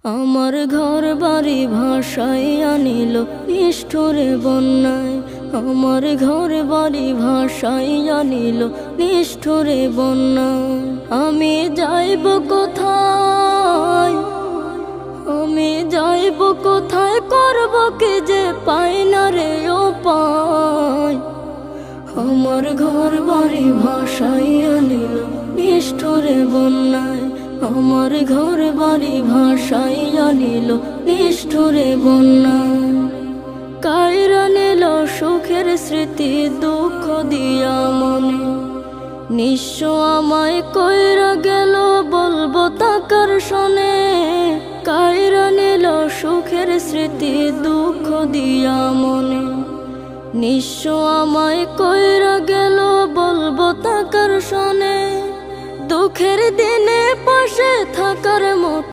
আমার ঘর বাড়ি ভাসাইয়া নিল নিষ্ঠুরে বন্যায়। আমার ঘর বাড়ি ভাসাইয়া নিল নিষ্ঠুরে বন্যায়। আমি যাইব কোথায়, আমি যাইব কোথায়, করব কি যে পাই না রে উপায়। আমার ঘর বাড়ি ভাসাইয়া নিল নিষ্ঠুরে বন্যায়। আমার ঘর বাড়ি ভাসাইয়া নিল নিষ্ঠুরে বন্যায়। কাইরা নিল সুখের স্মৃতি দুঃখ দিয়া মনে, নিঃস্ব আমায় কইরা গেল বলবো তাকার শোনে। কাইরা নিল সুখের স্মৃতি দুঃখ দিয়া মনে, নিঃস্ব আমায় কইরা গেল বলবো তাকার শোনে। দুঃখের দিনে পাশে থাকার মতো